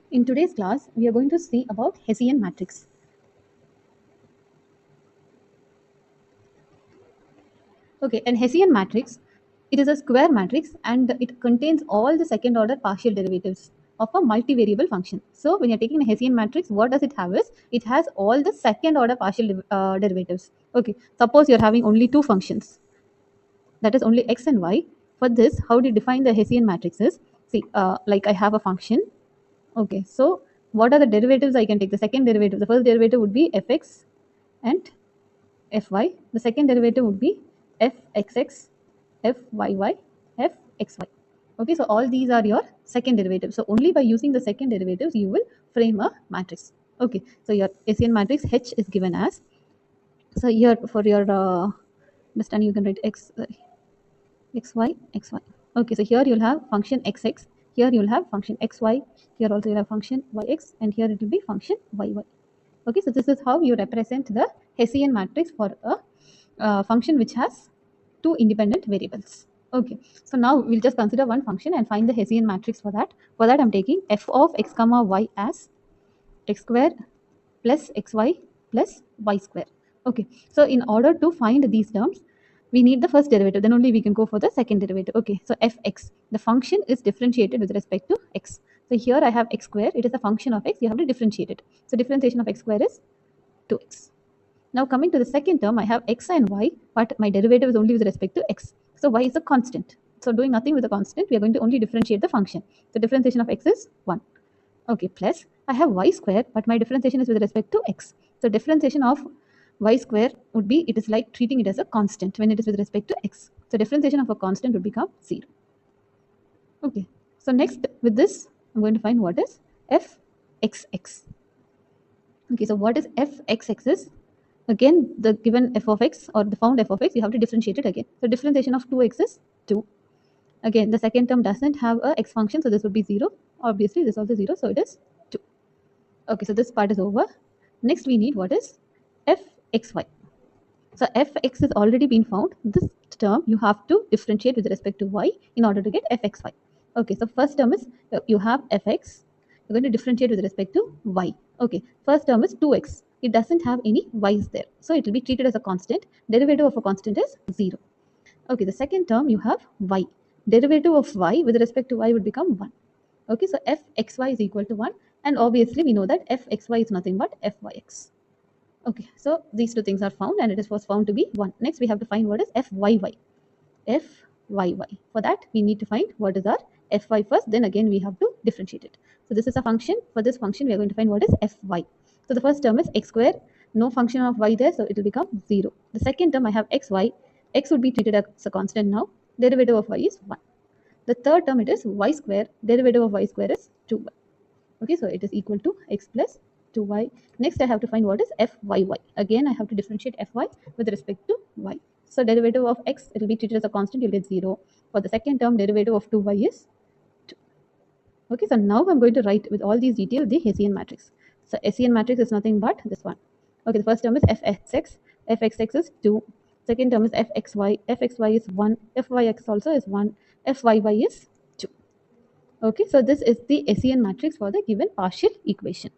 In today's class, we are going to see about Hessian matrix. Okay, an Hessian matrix, it is a square matrix and it contains all the second order partial derivatives of a multivariable function. So when you're taking a Hessian matrix, what does it have is, it has all the second order partial derivatives. Okay, suppose you're having only two functions, that is only x and y. For this, how do you define the Hessian matrix is, see, like I have a function. Okay, so what are the derivatives I can take? The second derivative, the first derivative would be fx and fy. The second derivative would be fxx, fyy, fxy. Okay, so all these are your second derivatives. So only by using the second derivatives you will frame a matrix. Okay, so your Hessian matrix H is given as, so here for your understanding you can write xy, xy. Okay, so here you'll have function xx, here you'll have function xy, here also you'll have function yx, and here it will be function yy. Okay, so this is how you represent the Hessian matrix for a function which has two independent variables. Okay, so now we'll just consider one function and find the Hessian matrix for that. For that, I'm taking f of x comma y as x square plus xy plus y square. Okay, so in order to find these terms, we need the first derivative, then only we can go for the second derivative. Okay, so fx, the function is differentiated with respect to x. So here I have x square, it is a function of x, you have to differentiate it. So differentiation of x square is 2x. Now coming to the second term, I have x and y, but my derivative is only with respect to x. So y is a constant. So doing nothing with a constant, we are going to only differentiate the function. So differentiation of x is 1. Okay, plus I have y square, but my differentiation is with respect to x. So differentiation of y square would be, it is like treating it as a constant when it is with respect to x. So differentiation of a constant would become 0. Okay, so next with this, I'm going to find what is fxx. Okay, so what is fxx is, again the given f of x or the found f of x, you have to differentiate it again. So differentiation of 2x is 2. Again, the second term doesn't have a x function, so this would be 0. Obviously, this is also 0, so it is 2. Okay, so this part is over. Next, we need what is fxy. So fx has already been found. This term you have to differentiate with respect to y in order to get fxy. Okay, so first term is, you have fx. You're going to differentiate with respect to y. Okay, first term is 2x. It doesn't have any y's there, so it will be treated as a constant. Derivative of a constant is 0. Okay, the second term you have y. Derivative of y with respect to y would become 1. Okay, so fxy is equal to 1, and obviously we know that fxy is nothing but fyx. Okay, so these two things are found and it was found to be 1. Next, we have to find what is fyy. Fyy. For that, we need to find what is our fy first, then again we have to differentiate it. So this is a function. For this function, we are going to find what is fy. So the first term is x square, no function of y there, so it will become 0. The second term, I have xy. X would be treated as a constant now. Derivative of y is 1. The third term, it is y square. Derivative of y square is 2y. Okay, so it is equal to x plus 2y. Next, I have to find what is fyy. Again, I have to differentiate fy with respect to y. So derivative of x, it will be treated as a constant, you'll get 0. For the second term, derivative of 2y is 2. Okay, so now I'm going to write with all these details the Hessian matrix. So Hessian matrix is nothing but this one. Okay, the first term is fxx. Fxx is 2. Second term is fxy. Fxy is 1. Fyx also is 1. Fyy is 2. Okay, so this is the Hessian matrix for the given partial equation.